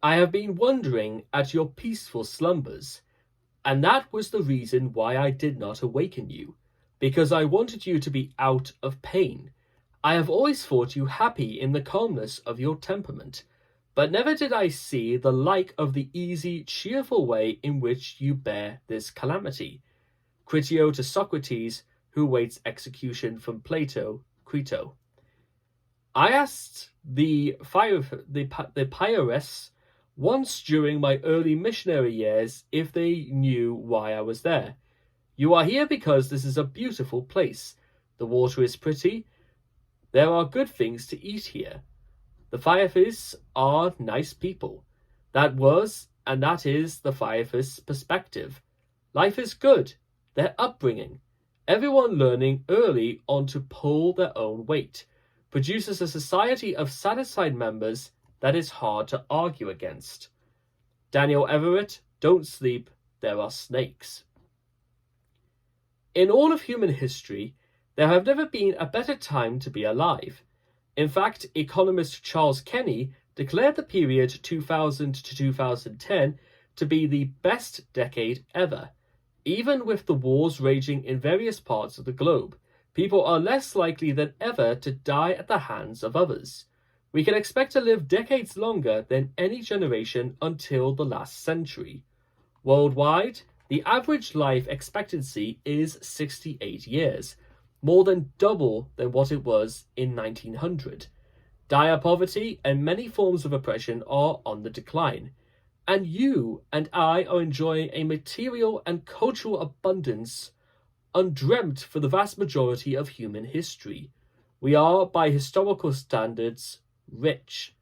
I have been wondering at your peaceful slumbers, and that was the reason why I did not awaken you, because I wanted you to be out of pain. I have always thought you happy in the calmness of your temperament, but never did I see the like of the easy, cheerful way in which you bear this calamity. Critio to Socrates, who waits execution from Plato, Crito. I asked the Piarists once during my early missionary years if they knew why I was there. You are here because this is a beautiful place. The water is pretty. There are good things to eat here. The Phaeacians are nice people. That was, and that is, the Phaeacians' perspective. Life is good. Their upbringing. Everyone learning early on to pull their own weight produces a society of satisfied members that is hard to argue against. Daniel Everett, don't sleep, there are snakes. In all of human history, there have never been a better time to be alive. In fact, economist Charles Kenny declared the period 2000 to 2010 to be the best decade ever. Even with the wars raging in various parts of the globe, people are less likely than ever to die at the hands of others. We can expect to live decades longer than any generation until the last century. Worldwide, the average life expectancy is 68 years, more than double than what it was in 1900. Dire poverty and many forms of oppression are on the decline, and you and I are enjoying a material and cultural abundance undreamt for the vast majority of human history. We are, by historical standards, rich.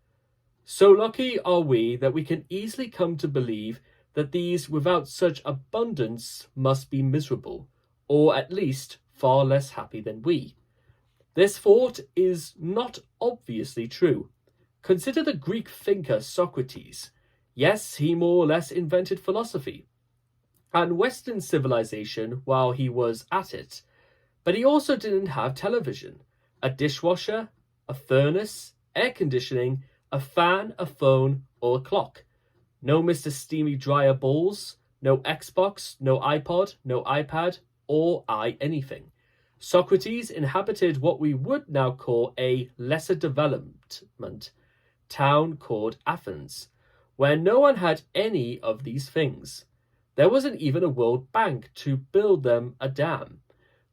So lucky are we that we can easily come to believe that these without such abundance must be miserable, or at least far less happy than we. This thought is not obviously true. Consider the Greek thinker Socrates. Yes, he more or less invented philosophy and Western civilization while he was at it, but he also didn't have television, a dishwasher, a furnace, air conditioning, a fan, a phone, or a clock. No Mr. Steamy Dryer Balls, no Xbox, no iPod, no iPad, or anything. Socrates inhabited what we would now call a lesser development town called Athens, where no one had any of these things. There wasn't even a World Bank to build them a dam.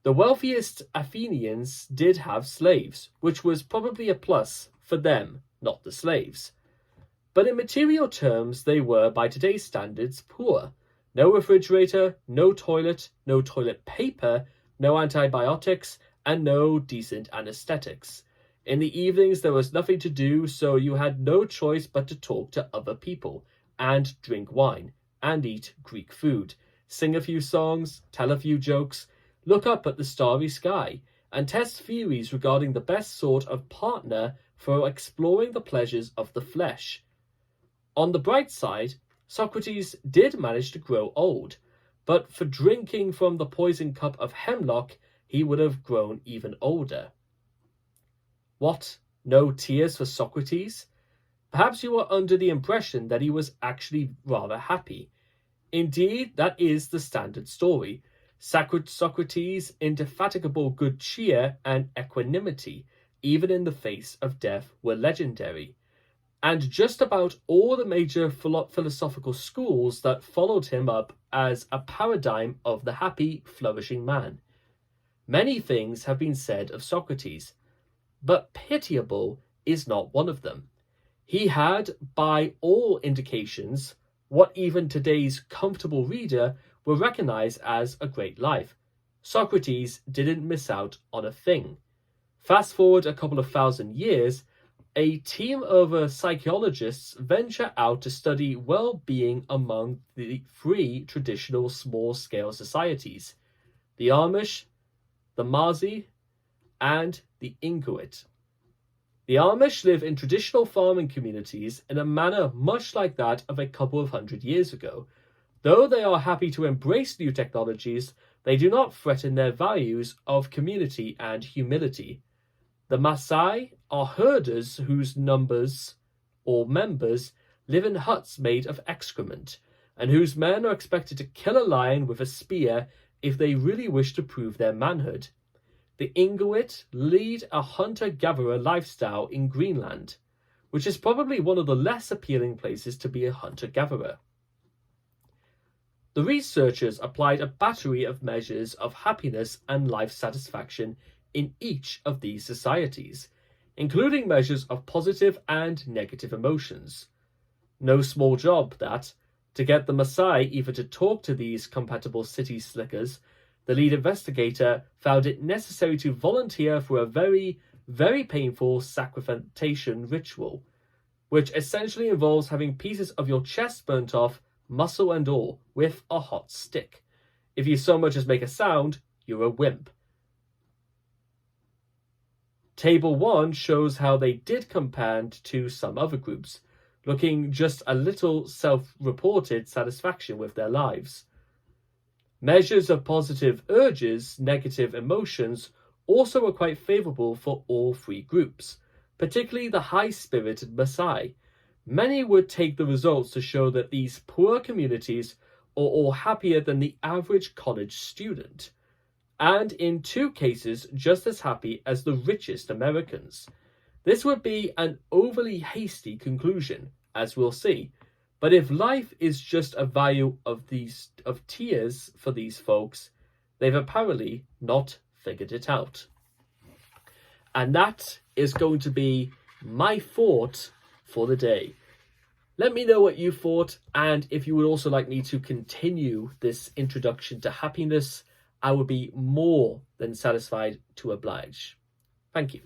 The wealthiest Athenians did have slaves, which was probably a plus for them, not the slaves. But in material terms, they were, by today's standards, poor. No refrigerator, no toilet paper, no antibiotics, and no decent anesthetics. In the evenings, there was nothing to do, so you had no choice but to talk to other people, and drink wine, and eat Greek food, sing a few songs, tell a few jokes, look up at the starry sky, and test theories regarding the best sort of partner for exploring the pleasures of the flesh. On the bright side, Socrates did manage to grow old, but for drinking from the poison cup of hemlock, he would have grown even older. What? No tears for Socrates? Perhaps you are under the impression that he was actually rather happy. Indeed, that is the standard story. Socrates' indefatigable good cheer and equanimity, even in the face of death, were legendary. And just about all the major philosophical schools that followed him up as a paradigm of the happy, flourishing man. Many things have been said of Socrates, but pitiable is not one of them. He had, by all indications, what even today's comfortable reader will recognize as a great life. Socrates didn't miss out on a thing. Fast forward a couple of thousand years, a team of psychologists venture out to study well-being among the three traditional small-scale societies, the Amish, the Marzi, and the Inuit. The Amish live in traditional farming communities in a manner much like that of a couple of hundred years ago. Though they are happy to embrace new technologies, they do not threaten their values of community and humility. The Maasai are herders whose members live in huts made of excrement, and whose men are expected to kill a lion with a spear if they really wish to prove their manhood. The Inuit lead a hunter-gatherer lifestyle in Greenland, which is probably one of the less appealing places to be a hunter-gatherer. The researchers applied a battery of measures of happiness and life satisfaction in each of these societies, including measures of positive and negative emotions. No small job that, to get the Maasai even to talk to these compatible city slickers, the lead investigator found it necessary to volunteer for a very, very painful sacrification ritual, which essentially involves having pieces of your chest burnt off, muscle and all, with a hot stick. If you so much as make a sound, you're a wimp. Table 1 shows how they did compare to some other groups, looking just a little self-reported satisfaction with their lives. Measures of positive urges, negative emotions, also were quite favourable for all three groups, particularly the high-spirited Maasai. Many would take the results to show that these poor communities are all happier than the average college student, and in 2 cases just as happy as the richest Americans. This would be an overly hasty conclusion, as we'll see, but if life is just a value of tiers for these folks, they've apparently not figured it out. And that is going to be my thought for the day. Let me know what you thought, and if you would also like me to continue this introduction to happiness, I would be more than satisfied to oblige. Thank you.